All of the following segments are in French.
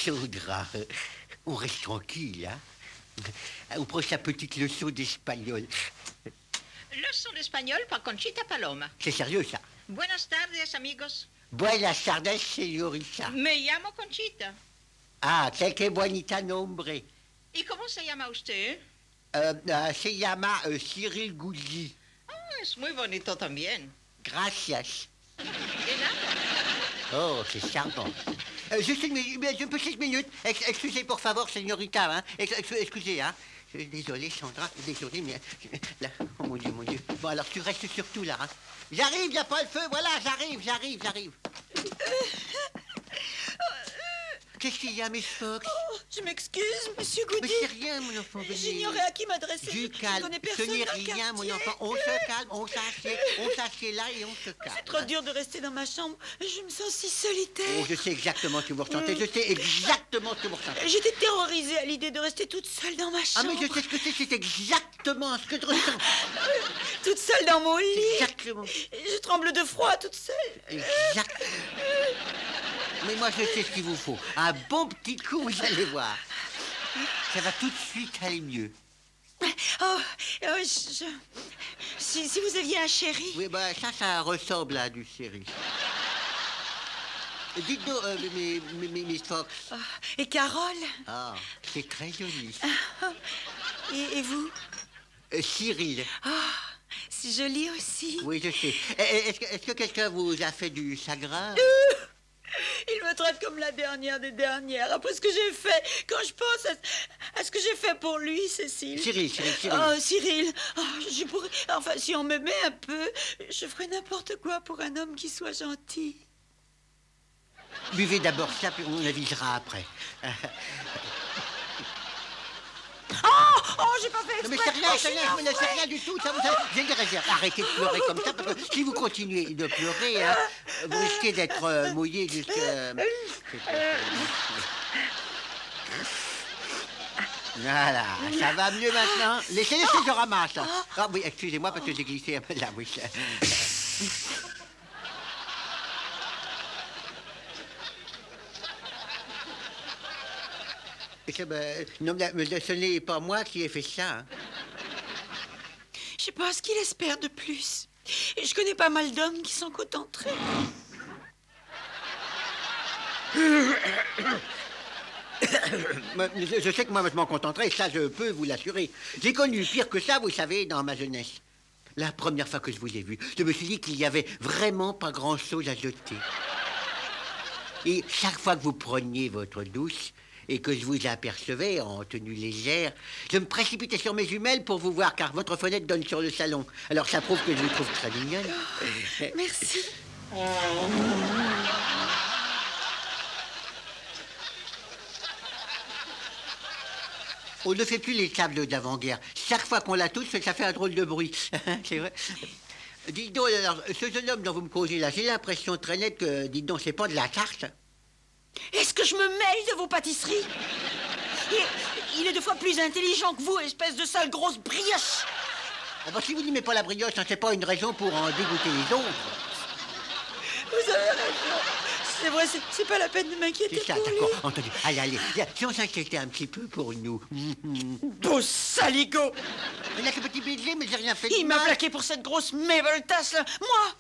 Sandra, on reste tranquille, hein? On prend sa petite leçon d'espagnol. Leçon d'espagnol par Conchita Paloma. C'est sérieux, ça? Buenas tardes, amigos. Buenas tardes, señorita. Me llamo Conchita. Ah, que bonita nombre. ¿Y cómo se llama usted? Se llama Cyril Gouzy. Ah, es muy bonito también. Gracias. De nada. Oh, c'est charmant. Juste une petite minute. Excusez, pour favor, señorita. Hein? Excusez, hein? Désolé, Sandra. Désolé, mais... Là, oh, mon Dieu, mon Dieu. Bon, alors, tu restes surtout là. Hein? J'arrive, il n'y a pas le feu. Voilà, j'arrive. Qu'est-ce qu'il y a, Miss Fox? Oh, je m'excuse, Monsieur Goudy. Mais c'est rien, mon enfant. J'ignorais à qui m'adresser. Du calme. Je connais personne Ce n'est dans le rien, mon quartier. enfant. On se calme, on s'assied là et on se calme. C'est trop dur de rester dans ma chambre. Je me sens si solitaire. Oh, je sais exactement ce que vous ressentez. Je sais exactement ce que vous ressentez. J'étais terrorisée à l'idée de rester toute seule dans ma Ah, chambre. mais je sais ce que c'est exactement ce que je ressens. Toute seule dans mon lit. Exactement. Je tremble de froid toute seule. Exactement. Mais moi, je sais ce qu'il vous faut. Un bon petit coup, vous allez voir. Ça va tout de suite aller mieux. Si vous aviez un chéri. Oui, bah, ça ressemble à du chéri. Dites-nous, Miss Fox. Oh, et Carole. Ah, c'est très joli. Et vous? Cyril. Ah, c'est joli aussi. Oui, je sais. Est-ce que quelqu'un vous a fait du chagrin? Il me traite comme la dernière des dernières. Après ce que j'ai fait, quand je pense à ce que j'ai fait pour lui, Cécile. Cyril. Oh, Cyril. Oh, je pourrais... Enfin, si on me met un peu, je ferais n'importe quoi pour un homme qui soit gentil. Buvez d'abord ça, puis on avisera après. Oh, j'ai pas fait Non, mais exprès. c'est rien du tout. Ça, j'ai des réserves. Arrêtez de pleurer comme ça, parce que si vous continuez de pleurer, hein, vous risquez d'être mouillé jusqu'à... Voilà, ça va mieux maintenant. Laissez, je ramasse. Ah oui, excusez-moi, parce que j'ai glissé un peu là, oui. Non, mais ce n'est pas moi qui ai fait ça. Hein. Je sais pas ce qu'il espère de plus. Et je connais pas mal d'hommes qui sont contentés. Je sais que moi, je m'en contenterai, ça, je peux vous l'assurer. J'ai connu pire que ça, vous savez, dans ma jeunesse. La première fois que je vous ai vu, je me suis dit qu'il n'y avait vraiment pas grand-chose à jeter. Et chaque fois que vous preniez votre douche et que je vous apercevais en tenue légère, je me précipitais sur mes jumelles pour vous voir, car votre fenêtre donne sur le salon. Alors ça prouve que je vous trouve très mignonne. Merci. On ne fait plus les tables d'avant-guerre. Chaque fois qu'on la touche, ça fait un drôle de bruit. C'est vrai. Dites donc, alors, ce jeune homme dont vous me causez là, j'ai l'impression très nette que, dites donc, c'est pas de la tarte. Est-ce que je me mêle de vos pâtisseries? Il est 2 fois plus intelligent que vous, espèce de sale grosse brioche. Ah bah, si vous n'aimez pas la brioche, hein, c'est pas une raison pour en dégoûter les autres. Vous avez raison. C'est vrai, c'est pas la peine de m'inquiéter C'est ça, pour d'accord, lui. entendu. Allez, viens, si on s'inquiétait un petit peu pour nous. Beau saligo. Il a que petit baiser, mais j'ai rien fait de Il m'a mal. plaqué pour cette grosse Mabel-tasse, là. Moi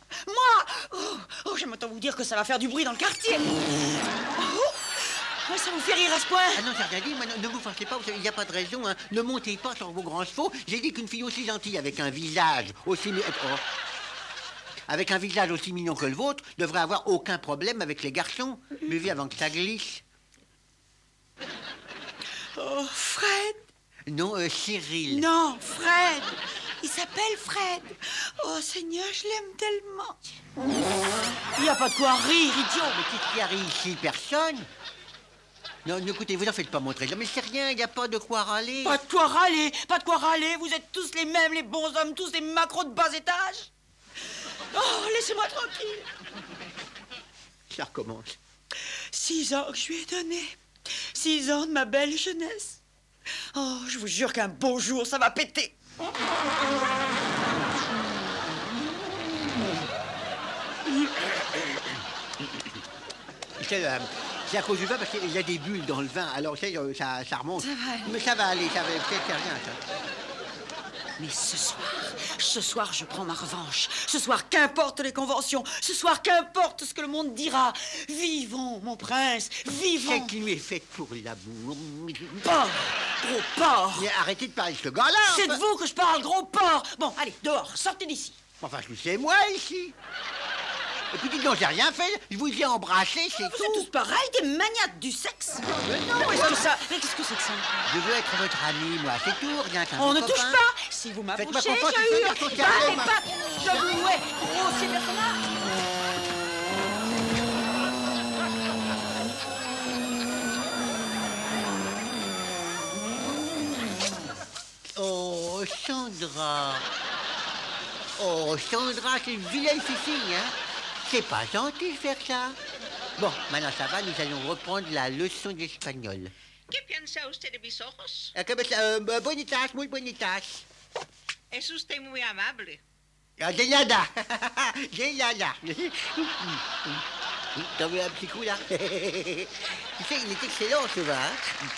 Oh, je m'entends vous dire que ça va faire du bruit dans le quartier. Oh, ça vous fait rire à ce point? Ah non, j'ai rien dit, moi, ne vous fâchez pas, il n'y a pas de raison, hein. Ne montez pas sur vos grands chevaux. J'ai dit qu'une fille aussi gentille, avec un visage aussi... Avec un visage aussi mignon que le vôtre, devrait avoir aucun problème avec les garçons. Buvez avant que ça glisse. Oh, Fred. Non, Cyril. Non, Fred. Il s'appelle Fred. Oh, Seigneur, je l'aime tellement. Il n'y a pas de quoi rire, idiot. Mais qu'est-ce qui arrive ici? Personne? Non, écoutez, vous n'en faites pas montrer. Mais c'est rien, il n'y a pas de quoi râler. Pas de quoi râler, pas de quoi râler. Vous êtes tous les mêmes, les bons hommes, tous des macros de bas étage. Oh, laissez-moi tranquille. Ça recommence. 6 ans que je lui ai donné. 6 ans de ma belle jeunesse. Oh, je vous jure qu'un beau jour, ça va péter. C'est à cause du vin parce qu'il y a des bulles dans le vin. Alors, ça remonte. Ça va aller. Mais ça va aller, ça va peut-être faire rien, ça. Mais ce soir, je prends ma revanche. Ce soir, qu'importe les conventions. Ce soir, qu'importe ce que le monde dira. Vivons, mon prince, vivons. Cette nuit est faite pour l'amour. Porc, gros porc. Mais arrêtez de parler de ce gars-là. C'est de vous que je parle, gros porc. Bon, allez, dehors, sortez d'ici. Enfin, c'est moi, ici. Et puis, dites donc, j'ai rien fait. Je vous ai embrassé, c'est Vous tout. êtes tous pareils, des maniaques du sexe. Mais non, Qu'est-ce que ça... Mais qu'est-ce que c'est que ça? je veux être votre ami, moi, c'est tout, rien qu'un On bon ne touche copain. pas. Si vous Faites-moi m'approchez, confiance, je il faut hurle. dire qu'on s'y Pas arrive, les moi. pattes. Je louais. Grossier personnage. Oh, Sandra. Oh, Sandra, c'est une vilaine fille, hein. C'est pas gentil de faire ça. Bon, maintenant ça va, nous allons reprendre la leçon d'espagnol. ¿Qué piensa usted de mis ojos? Bonitas, muy bonitas. Es usted muy amable. De nada. De nada. T'en veux un petit coup, là? Tu sais, il est excellent, ce vin, hein.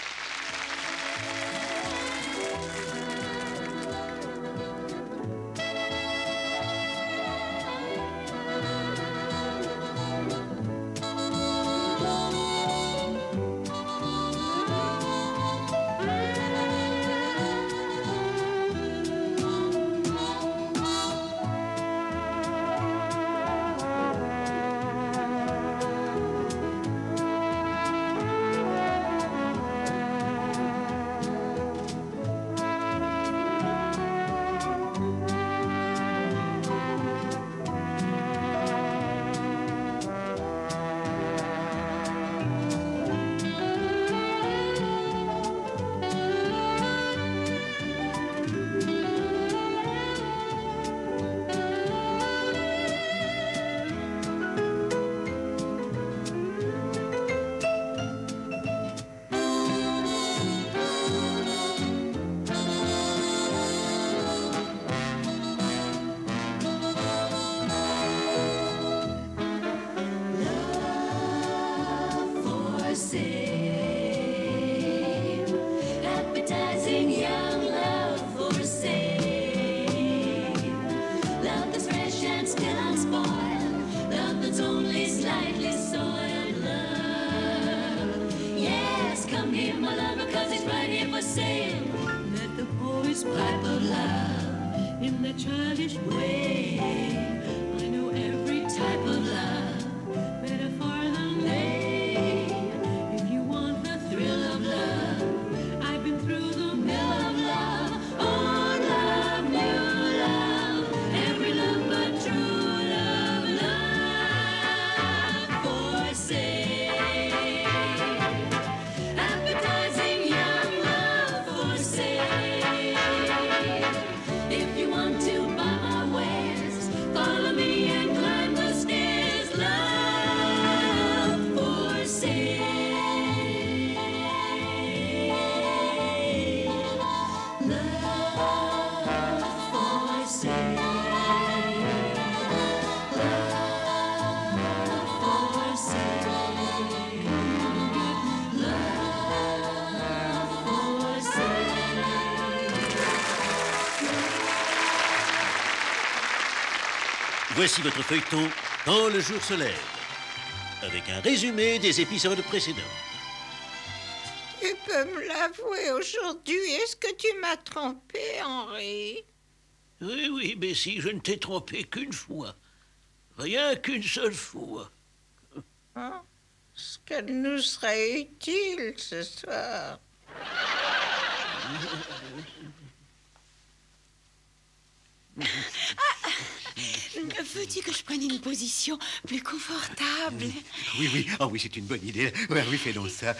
Pipe of love in that childish way. I know every type of love better far than they. If you want the thrill of love, I've been through the mill of love. Old love, new love, every love but true love, love for sale. Appetizing young love for sale. If you want to buy my wares, follow me and climb the stairs. Love for sale. Love for sale. Love for sale. Love for sale. Voici votre feuilleton Quand le jour se lève, avec un résumé des épisodes précédents. Tu peux me l'avouer aujourd'hui, est-ce que tu m'as trompé, Henri? Oui, oui, Bessie, je ne t'ai trompé qu'une fois. Rien qu'une seule fois. Hein? Ce qu'elle nous serait utile ce soir. Veux-tu que je prenne une position plus confortable? Oui, oui. Ah oui, c'est une bonne idée. Oui, oui, fais donc ça.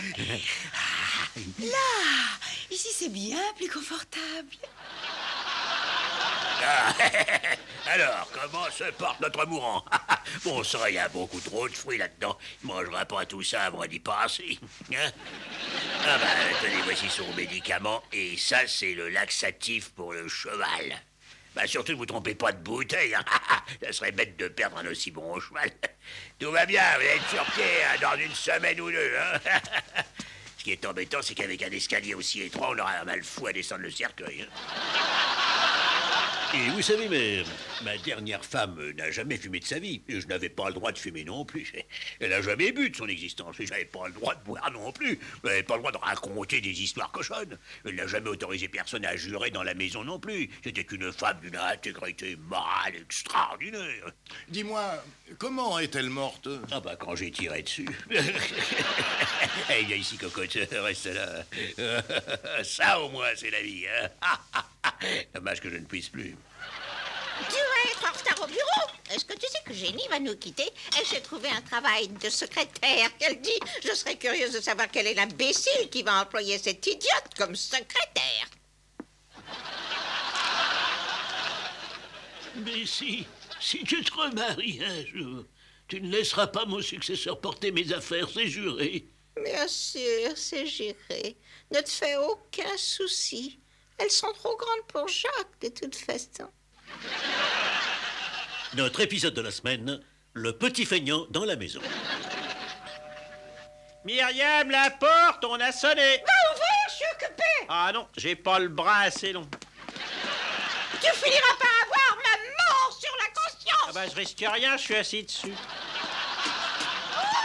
Là, ici c'est bien plus confortable. Alors, comment se porte notre mourant? Bon sang, il y a beaucoup trop de fruits là-dedans. Il mangera pas tout ça avant d'y passer. Hein? Ah bah, tenez, voici son médicament. Et ça, c'est le laxatif pour le cheval. Bah, surtout, ne vous trompez pas de bouteille. Hein. Ça serait bête de perdre un aussi bon cheval. Tout va bien, vous allez être sur pied hein, dans une semaine ou deux. Hein. Ce qui est embêtant, c'est qu'avec un escalier aussi étroit, on aura un mal fou à descendre le cercueil. Hein. Et vous savez, mais ma dernière femme n'a jamais fumé de sa vie. Et je n'avais pas le droit de fumer non plus. Elle n'a jamais bu de son existence. Et j'avais pas le droit de boire non plus. Je n'avais pas le droit de raconter des histoires cochonnes. Elle n'a jamais autorisé personne à jurer dans la maison non plus. C'était une femme d'une intégrité morale extraordinaire. Dis-moi, comment est-elle morte? Ah bah quand j'ai tiré dessus. Viens ici, cocotte, reste là. Ça au moins, c'est la vie. Hein. Dommage que je ne puisse plus. Tu vas être en retard au bureau. Est-ce que tu sais que Jenny va nous quitter? Elle s'est trouvé un travail de secrétaire. Qu'elle dit, je serais curieuse de savoir quel est l'imbécile qui va employer cette idiote comme secrétaire. Mais si tu te remaries un jour, tu ne laisseras pas mon successeur porter mes affaires, c'est juré. Bien sûr, c'est géré. Ne te fais aucun souci. Elles sont trop grandes pour Jacques, de toute façon. Notre épisode de la semaine, le petit feignant dans la maison. Myriam, la porte, on a sonné. Va ouvrir, je suis occupé. Ah non, j'ai pas le bras assez long. Tu finiras par avoir ma mort sur la conscience. Ah bah je risque rien, je suis assis dessus.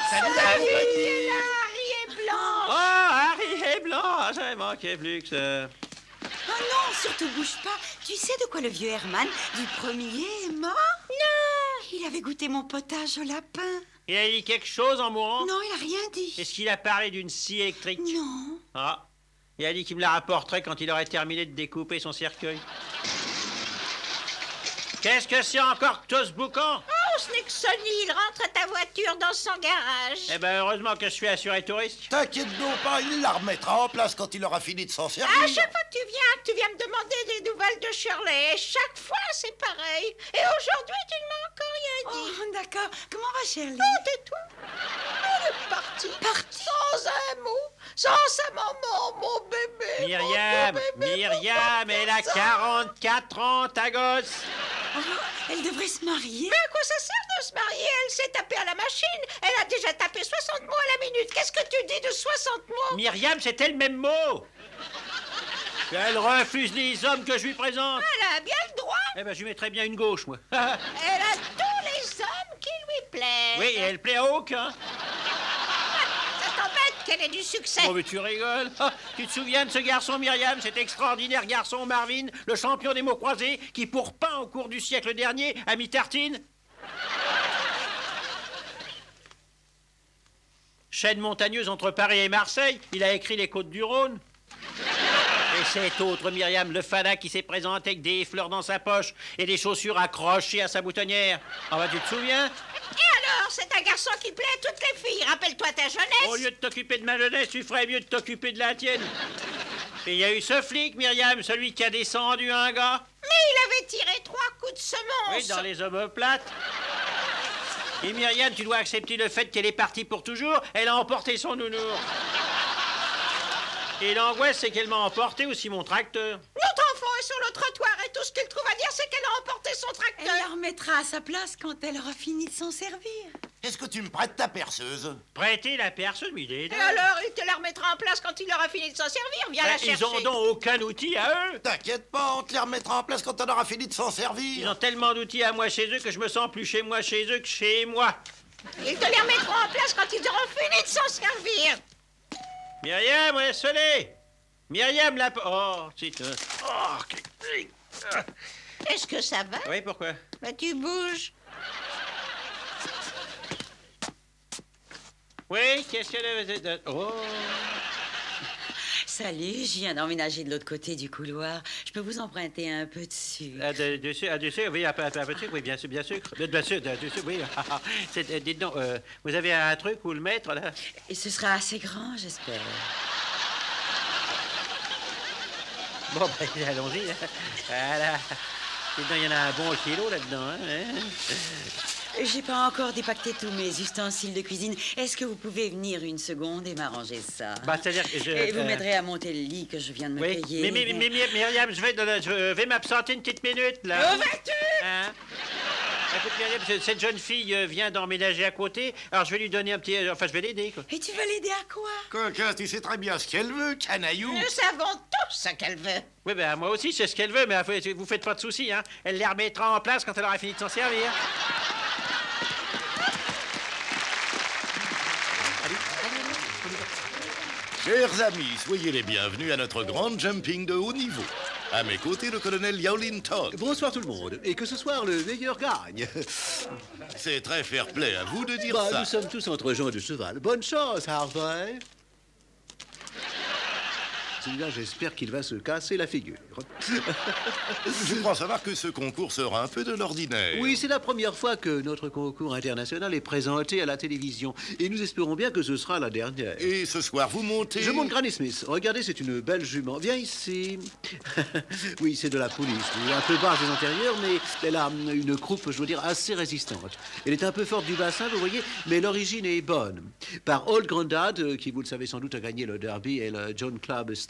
Salut, t'es là, Harry est blanc. Oh, Harry est blanc, j'avais manqué plus que ça. Oh non, surtout bouge pas. Tu sais de quoi le vieux Herman du premier est mort? Non. Il avait goûté mon potage au lapin. Il a dit quelque chose en mourant? Non, il a rien dit. Est-ce qu'il a parlé d'une scie électrique? Non. Ah, il a dit qu'il me la rapporterait quand il aurait terminé de découper son cercueil. Qu'est-ce que c'est encore que tout ce boucan? Oh, ce n'est que Sonny, il rentre à ta voiture dans son garage. Eh ben heureusement que je suis assuré tout risque. T'inquiète donc pas, il la remettra en place quand il aura fini de s'en servir. À chaque fois que tu viens me demander des nouvelles de Shirley. Et chaque fois, c'est pareil. Et aujourd'hui, tu ne m'as encore rien dit. Oh, d'accord. Comment va Shirley? Oh, tais-toi. Elle est partie. Partie? Sans un mot. Sans sa maman, mon bébé. Myriam, mon bébé, Myriam, mon elle a petit 44 ans, ta gosse. Oh, elle devrait se marier. Mais à quoi ça sert de se marier? Elle s'est tapée à la machine. Elle a déjà tapé 60 mots à la minute. Qu'est-ce que tu dis de 60 mots? Myriam, c'était le même mot. Elle refuse les hommes que je lui présente. Elle a bien le droit. Eh ben, je lui mettrais bien une gauche, moi. Elle a tous les hommes qui lui plaisent. Oui, et elle plaît à aucun. Ça t'embête qu'elle ait du succès. Oh, mais tu rigoles. Ah, tu te souviens de ce garçon, Myriam, cet extraordinaire garçon, Marvin, le champion des mots croisés, qui, pour pain au cours du siècle dernier, a mis tartine? Chaîne montagneuse entre Paris et Marseille, il a écrit Les Côtes du Rhône. Et cet autre Myriam, le fada qui s'est présenté avec des fleurs dans sa poche et des chaussures accrochées à sa boutonnière. Ah bah tu te souviens? Et alors, c'est un garçon qui plaît à toutes les filles. Rappelle-toi ta jeunesse. Au lieu de t'occuper de ma jeunesse, tu ferais mieux de t'occuper de la tienne. Et il y a eu ce flic, Myriam, celui qui a descendu un gars. Mais il avait tiré 3 coups de semonce. Oui, dans les omoplates. Et Myriam, tu dois accepter le fait qu'elle est partie pour toujours. Elle a emporté son nounours. Et l'angoisse, c'est qu'elle m'a emporté aussi mon tracteur. Notre enfant est sur le trottoir et tout ce qu'il trouve à dire, c'est qu'elle a emporté son Elle tracteur. la remettra à sa place quand elle aura fini de s'en servir. Est-ce que tu me prêtes ta perceuse? Prêter la personne, mais il est Et alors, il te la remettra en place quand il aura fini de s'en servir. Viens la chercher. Ils ont donc aucun outil à eux. T'inquiète pas, on te les remettra en place quand on aura fini de s'en Ils servir. ont tellement d'outils à moi chez eux que je me sens plus chez moi chez eux que chez moi. Ils te les remettront en place quand ils auront fini de s'en servir. Myriam, laisse-les. Myriam, la... Oh, c'est... Oh, Est-ce que ça va? oui, pourquoi? Bah, tu bouges. Oui, qu'est-ce qu'elle avait... Oh... Salut, je viens d'emménager de l'autre côté du couloir. Je peux vous emprunter un peu de sucre. Du sucre, oui, un peu de sucre, oui, bien sûr, bien sûr. Bien sûr, du sucre, oui. Dites donc, vous avez un truc où le mettre, là? Et ce sera assez grand, j'espère. Bon, ben, allons-y. Hein. Voilà. Dites donc, il y en a un bon kilo là-dedans, hein? J'ai pas encore dépaqueté tous mes ustensiles de cuisine. Est-ce que vous pouvez venir une seconde et m'arranger ça? Bah, c'est-à-dire que je... Et vous m'aiderez à monter le lit que je viens de me Oui, payer. mais Myriam, je vais m'absenter une petite minute, là. Où vas-tu? Hein? Écoute, Myriam, cette jeune fille vient d'emménager à côté, alors je vais lui donner un petit... Enfin, je vais l'aider, quoi. Et tu vas l'aider à quoi? Coquin, tu sais très bien ce qu'elle veut, canaillou. Nous savons tous ce qu'elle veut. Oui, ben moi aussi, c'est ce qu'elle veut, mais vous faites pas de soucis, hein. Elle les remettra en place quand elle aura fini de s'en servir. Chers amis, soyez les bienvenus à notre grand jumping de haut niveau. À mes côtés, le colonel Yao-Lin Todd. Bonsoir tout le monde, et que ce soir le meilleur gagne. C'est très fair-play à vous de dire Bah, ça. nous sommes tous entre gens de cheval. Bonne chance, Harvey. Celui-là, j'espère qu'il va se casser la figure. Je crois savoir que ce concours sera un peu de l'ordinaire. Oui, c'est la première fois que notre concours international est présenté à la télévision. Et nous espérons bien que ce sera la dernière. Et ce soir, vous montez... Je monte Granny Smith. Regardez, c'est une belle jument. Viens ici. Oui, c'est de la police. Oui, un peu barge des antérieures, mais elle a une croupe, je veux dire, assez résistante. Elle est un peu forte du bassin, vous voyez, mais l'origine est bonne. Par Old Grandad, qui, vous le savez sans doute, a gagné le Derby et le John Club Stakes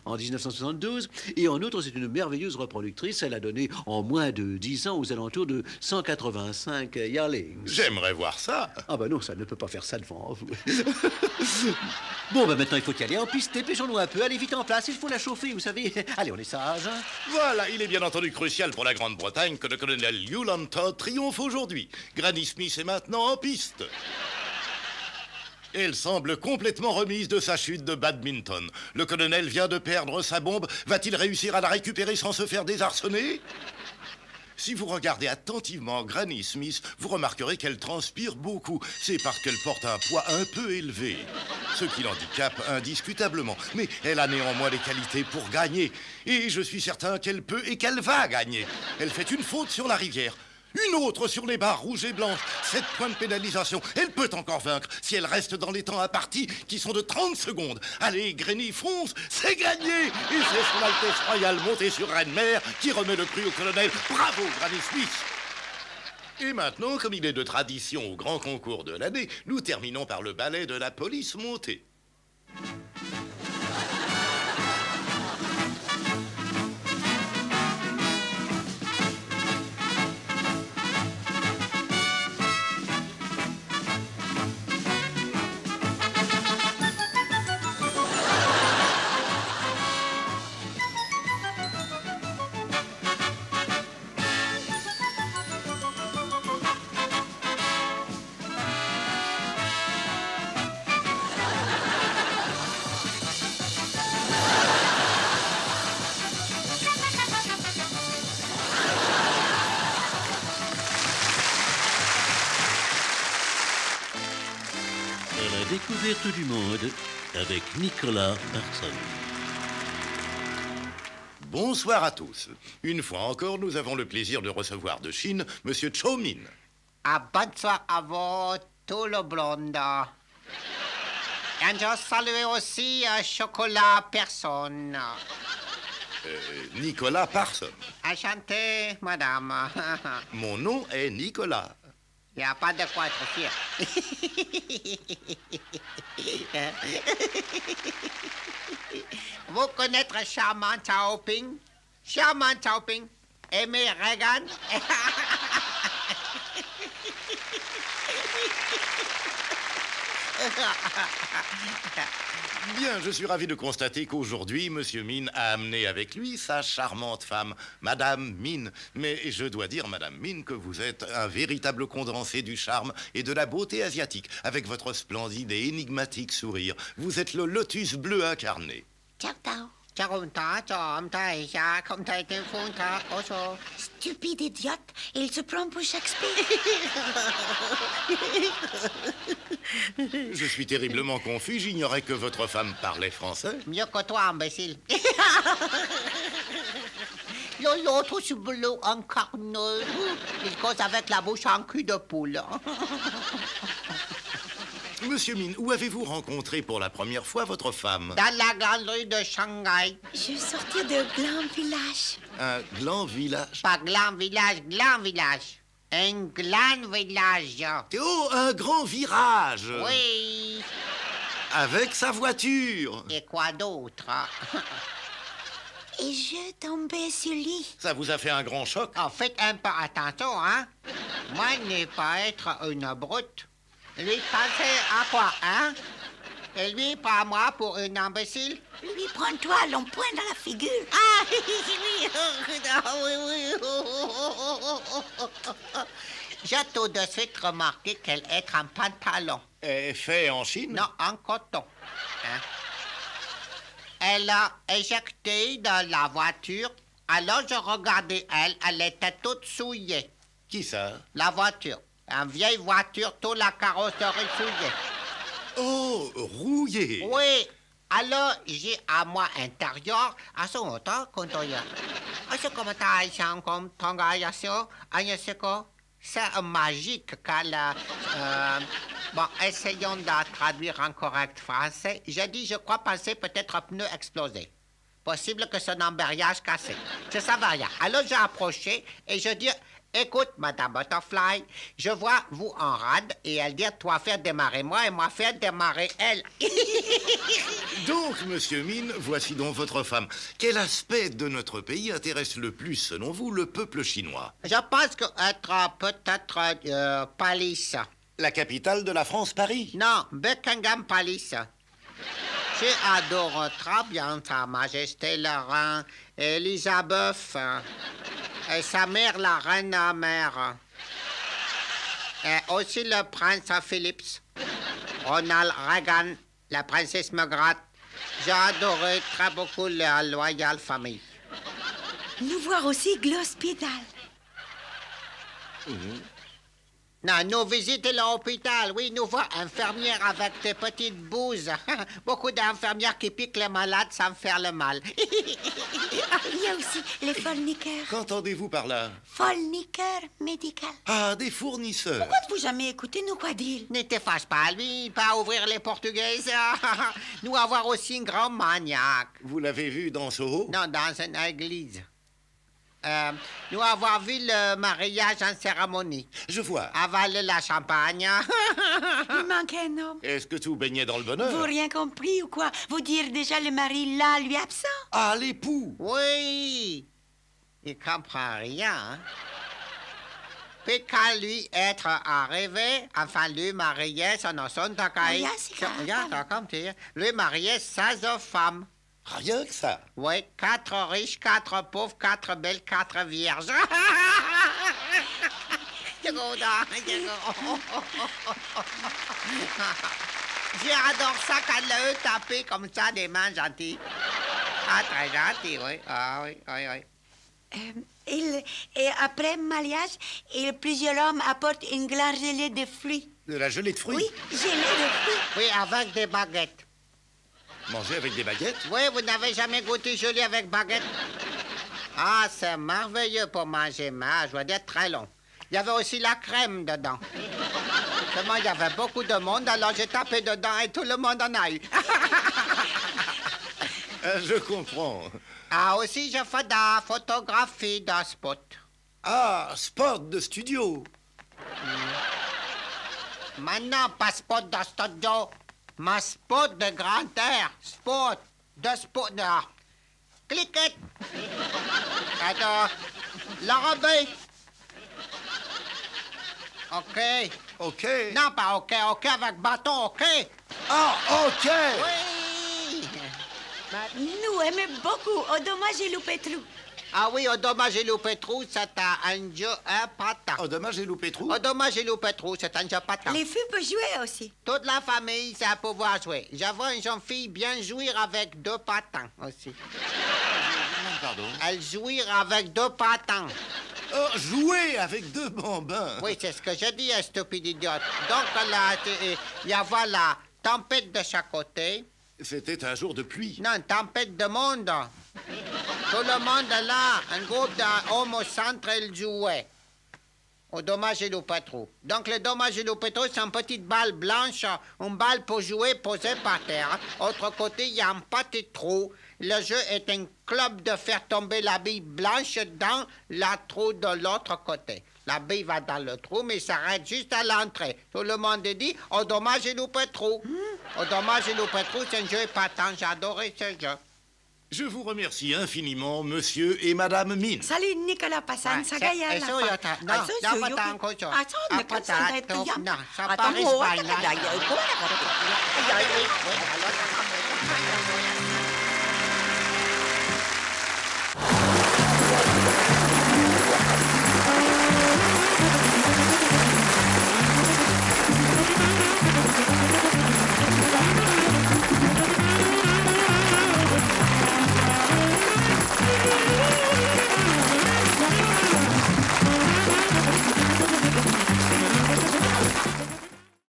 en 1972. Et en outre, c'est une merveilleuse reproductrice. Elle a donné en moins de 10 ans aux alentours de 185 yearlings. J'aimerais voir ça. Ah bah non, ça ne peut pas faire ça devant vous. Bon, bah maintenant, il faut y aller en piste. Dépêchons-nous un peu. Allez vite en place, il faut la chauffer, vous savez. Allez, on est sage. Hein? Voilà, il est bien entendu crucial pour la Grande-Bretagne que le colonel Yao-Lin Todd triomphe aujourd'hui. Granny Smith est maintenant en piste. Elle semble complètement remise de sa chute de badminton. Le colonel vient de perdre sa bombe. Va-t-il réussir à la récupérer sans se faire désarçonner? Si vous regardez attentivement Granny Smith, vous remarquerez qu'elle transpire beaucoup. C'est parce qu'elle porte un poids un peu élevé, ce qui l'handicape indiscutablement. Mais elle a néanmoins les qualités pour gagner. Et je suis certain qu'elle peut et qu'elle va gagner. Elle fait une faute sur la rivière. Une autre sur les barres rouges et blanches. 7 points de pénalisation. Elle peut encore vaincre si elle reste dans les temps impartis qui sont de 30 secondes. Allez, Granny, fonce, c'est gagné. Et c'est son Altesse Royale montée sur Reine-Mère qui remet le prix au colonel. Bravo, Granny Smith. Et maintenant, comme il est de tradition au grand concours de l'année, nous terminons par le ballet de la police montée. À la découverte du monde avec Nicolas Parson. Bonsoir à tous. Une fois encore, nous avons le plaisir de recevoir de Chine Monsieur Chow Min. Bonsoir à vous, tout le blonde. Et je salue aussi Chocolat Personne. Nicolas Parson. Enchanté, madame. Mon nom est Nicolas. Il n'y a pas de quoi être fier. Vous connaître Charmant Chaoping? Charmant Chaoping? Aimé Reagan? Bien, je suis ravi de constater qu'aujourd'hui, Monsieur Min a amené avec lui sa charmante femme, Madame Min. Mais je dois dire, Madame Min, que vous êtes un véritable condensé du charme et de la beauté asiatique, avec votre splendide et énigmatique sourire. Vous êtes le lotus bleu incarné. Ciao, ciao. Stupide idiote, il se prend pour Shakespeare. Je suis terriblement confus, j'ignorais que votre femme parlait français. Mieux que toi, imbécile. L'autre ce bleu incarné. Il cause avec la bouche en cul de poule. Monsieur Min, où avez-vous rencontré pour la première fois votre femme? Dans la grande rue de Shanghai. Je sortais de Glam Village. Un gland village? Pas grand village, grand village. Un grand village. Oh, un grand virage. Oui. Avec sa voiture. Et quoi d'autre? Et je tombais sur lui. Ça vous a fait un grand choc? Oh, faites un peu attention, hein? Moi, ne pas être une brute. Lui, pensez à quoi, hein? Et lui, pas moi pour une imbécile? Lui, prends-toi l'empoint dans la figure. Ah, oui, ah, oui, oui. J'ai tout de suite remarqué qu'elle est en pantalon. Et fait en Chine? Non, en coton. Hein? Elle a éjecté dans la voiture. Alors je regardais elle était toute souillée. Qui ça? La voiture. Une vieille voiture, toute la carrosserie souillée. Oh, rouillé. Oui. Alors, j'ai à moi intérieur, à son temps, quand on y a. C'est comme ta comme ton gars, c'est quoi? C'est magique car bon, essayons de traduire en correct français. J'ai dit, je crois penser peut-être un pneu explosé. Possible que son embrayage cassé. Je savais rien. Alors j'ai approché et je dis, écoute, Madame Butterfly, je vois vous en rade et elle dit, toi faire démarrer moi et moi faire démarrer elle. Donc, Monsieur Mine, voici donc votre femme. Quel aspect de notre pays intéresse le plus, selon vous, le peuple chinois? Je pense qu'être peut-être Palace. La capitale de la France, Paris? Non, Buckingham Palace. J'adore très bien Sa Majesté la Reine Elisabeth et sa mère, la Reine Mère. Et aussi le prince Philippe, Ronald Reagan, la princesse Margaret. J'ai adoré très beaucoup la loyale famille. Nous voir aussi Glospital. Non, nous visitons l'hôpital. Oui, nous voyons infirmière avec des petites bouses. Beaucoup d'infirmières qui piquent les malades sans faire le mal. Il y a aussi les fourniqueurs. Qu'entendez-vous par là? Fourniqueurs médicaux. Ah, des fournisseurs. Pourquoi ne vous jamais écouté nous quoi dire? Ne te fâche pas, lui, pas ouvrir les portugaises. Nous avoir aussi un grand maniaque. Vous l'avez vu dans Soho? Non, dans une église. Nous avons vu le mariage en cérémonie. Je vois. Avaler la champagne. Il manque un homme. Est-ce que tout baignait dans le bonheur? Vous rien compris ou quoi? Vous dire déjà le mari là, lui absent? Ah, l'époux. Oui. Il comprend rien. Hein? Puis quand lui être arrivé, enfin lui marié, son son takai. Lui marié 16 femmes. Rien que ça. Oui, 4 riches, 4 pauvres, 4 belles, 4 vierges. J'adore ça quand le taper comme ça des mains gentilles. Ah, très gentil, oui. Ah, oui, oui, oui. Et après le mariage, plusieurs hommes apportent une grande gelée de fruits. De la gelée de fruits? Oui, gelée de fruits. Oui, avec des baguettes. Manger avec des baguettes? Oui, vous n'avez jamais goûté gelée avec baguette? Ah, c'est merveilleux pour manger, mais je dois dire très long. Il y avait aussi la crème dedans. Seulement, il y avait beaucoup de monde, alors j'ai tapé dedans et tout le monde en a eu. Je comprends. Ah, aussi, je fais de la photographie d'un spot. Ah, spot de studio. Maintenant, pas spot de studio, mais spot de grand air. Spot de spot de... Cliquette. Alors, l'enrobé. OK. OK. Non, pas OK. OK avec bâton, OK. Ah, OK. Oui. Nous aimons beaucoup. Au dommage, j'ai loupé trou. Ah oui, au dommage, j'ai loupé trou, c'est un jeu important. Au dommage, j'ai loupé trou. Au dommage, j'ai loupé trou, c'est un jeu patent. Les filles peuvent jouer aussi. Toute la famille, ça pouvoir jouer. J'avais une jeune fille bien jouir avec 2 patins aussi. Pardon? Elle jouir avec 2 patins. Oh, jouer avec 2 bambins. Oui, c'est ce que je dis, stupide idiote. Donc, là, il y avait la tempête de chaque côté. C'était un jour de pluie. Non, une tempête de monde. Tout le monde là, un groupe d'hommes au centre, ils jouaient. au dommage et le pétrou. Donc, le dommage et le pétrou, c'est une petite balle blanche, une balle pour jouer posée par terre. Autre côté, il y a un petit trou. Le jeu est un club de faire tomber la bille blanche dans la trou de l'autre côté. La bille va dans le trou, mais s'arrête juste à l'entrée. Tout le monde dit « Au dommage et le pétrou ». Au dommage et le pétrou, c'est un jeu épatant. J'ai adoré ce jeu. Je vous remercie infiniment, monsieur et madame Min. Salut, Nicolas Passan, Sagaya. Eso yata. No, dapat ang kocho. Apat ato na sa Paris by night.